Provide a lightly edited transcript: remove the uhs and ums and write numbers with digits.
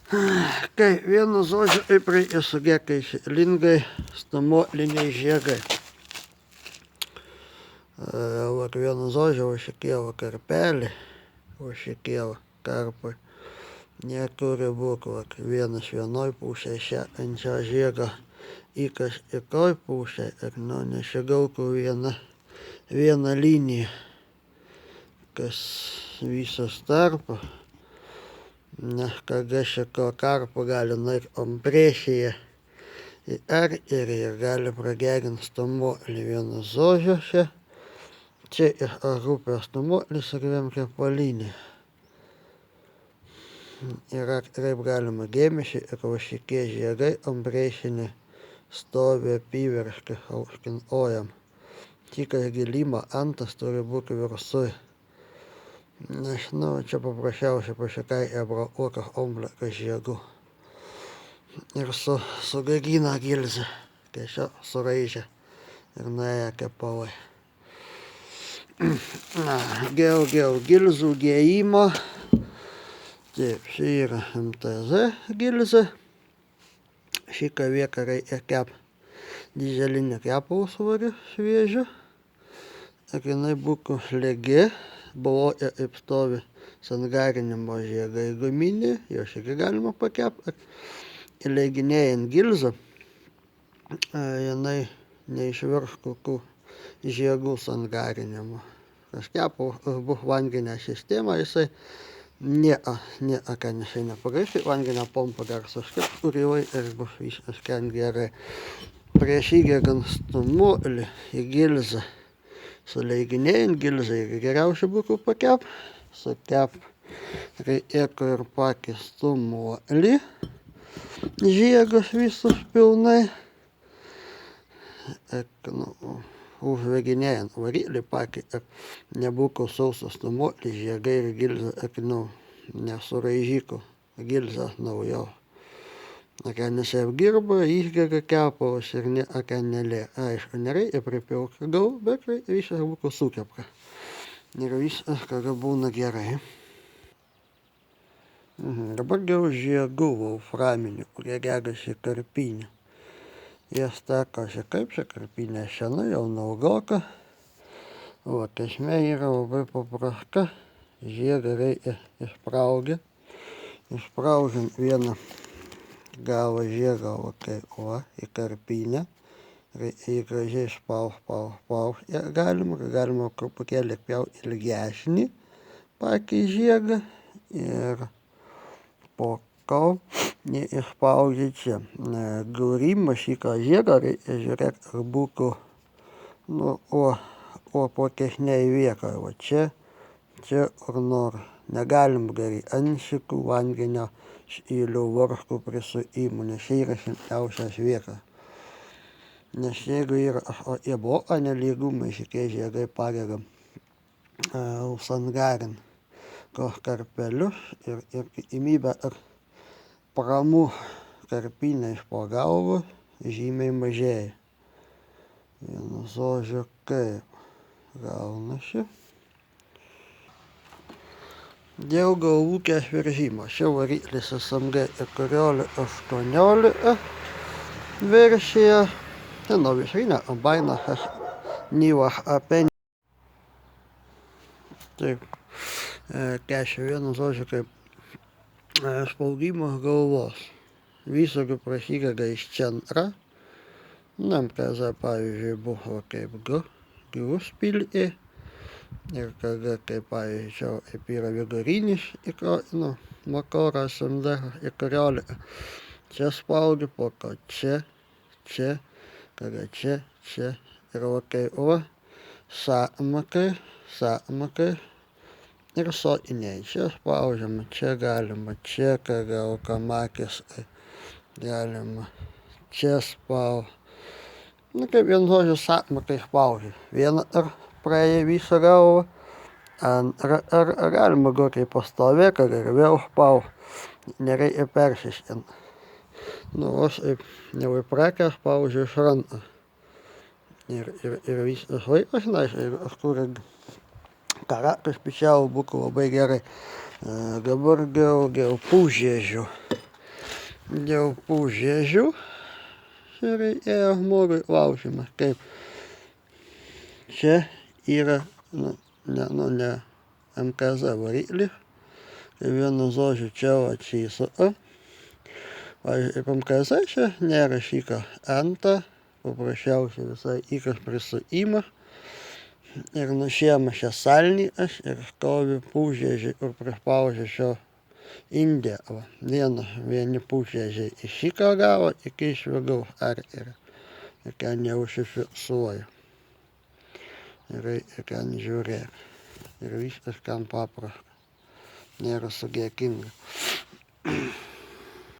Kai vienu žodžiu, reikia sugėkai lingai, stamoliniai žiegai. Vienu žodžiu, va šitie va karpelį, va šitie va karpai, neturi būti vienas vienoj pusėje šekančio žiego, įkas kitoj pusėje ir nesigaukų viena linija, kas visas tarpa. Nes kada šito karpo gali nueiti kompresiją į arterį ir gali pragerinti stamolį vienu žodžiu čia. Čia rūpia stamolis ir vienkepalinė. Ir kaip galima dėmesį ir va šitie žiegai kompresinė stovi apyvirškį aukštyn ojam. Tikras gilimo antas turi būti viršuj. Nes, čia paprasčiausiai pasitaikė brakuotas omblekas žiedų. Ir sugadina gilzę, tiesiog suraižė ir nuėjo kepalai. Gilzų dėjimo. Taip, čia yra MTZ gilzė. Šitą vietą reikia kepti dyzelinį kepalą svariu šviežiu. Ir jinai būtų lygi. Bloke kaip stovi sangarinimo žiegai guminė, jos irgi galima pakepti. Įleiginėjant gilzą, jinai neišvirs kokių žiegų sangarinimo. Kas kepa bus vanginė sistema, jisai nieko jisai nepagais, vanginė pompa dar suskirs kurį laiką ir bus viskas ten gerai. Prieš įdedant stamolį į gilzą, suleiginėjant gilzą ir geriausia būtų pakepti. Sukepti reikėtų ir patį stamolį, žiegus visus pilnai. Užveginėjant variklį patį, nebūtų sausas stamolį, žiegai ir gilzą, nesuraižytų gilzą naujos. Nesiapdirba, išgeria kepalas ir nieko nelieka. Aišku, nereikia pripilti daug, bet viskas būtų sukepta. Ir viskas, kada būna gerai. Dabar dėl žiedų wolframinių, kurie dedasi karpinę. Jie stakosi kaip čia karpinė sena, jau naudoka. Esmė yra labai paprasta. Žiedą reikia išspraudyti. Išspraudžiant vieną galą žiegą į karpinę. Reikia jį gražiai spaust. Galima truputėlį pjauti ilgesnį patį žiegą. Ir po to išspaudžiu čia. Dūrimas šitą žiegą reikia žiūrėti, ar būtų platesnėj vietoj. Va čia kur nors. Negalim daryti ant šitų vandenio šylių varžtų prisuimų, nes čia yra silpniausias vietas. Nes jeigu yra bloka nelygumai, šitie žiegai padeda sangarint tuos karpelius ir tikimybė pramų karpinės po galvą žymiai mažėja. Vienu žodžiu, kaip gaunasi. Dėl galvutės veržimo. Čia variklis SMG 1418 versija. Visai kombinas Nivas AP. Taip, kešia vienu žodžiu kaip spaudimas galvos. Visokio prasideda iš centro. MTZ pavyzdžiui buvo kaip grūspilė. Ir kada, kaip pavyzdžiui, kaip yra vidurinis motoras MD 14, čia spaudi, po to čia, kada čia, ir sąmakai ir sotiniai. Čia spaudžiama, čia galima, čia kada automatis galima, čia spaudžiama. Kaip vienu žodžiu, sąmakai spaudžia. Vieną praėjo visą galvą, ar galima duoti pastovėti, ar vėl spaust, nereikia persistengti. Aš jau įpratęs spaudžiu iš rankos. Ir visas laikas, aš turiu karatą specialų būtų labai gerai. Dabar dėl pusžiedžių. dėl pūžėžių ir ėjo mūrui klausimas, kaip čia yra ne MKZ variklis, tai vienu žodžiu čia atsisuka. Pavyzdžiui, MKZ čia nerašyka anta, paprasčiausiai visai įkas prisukimas ir nušėma šią salnykas ir stovi pūžėžiai, kur prispaudžia šio indė. Vieni pūžėžiai iš šito galo iki iš vidaus ar ten neužsifiksuoja. Ir ten žiūrėk. Ir viskas ten paprasta. Nėra sudėtinga.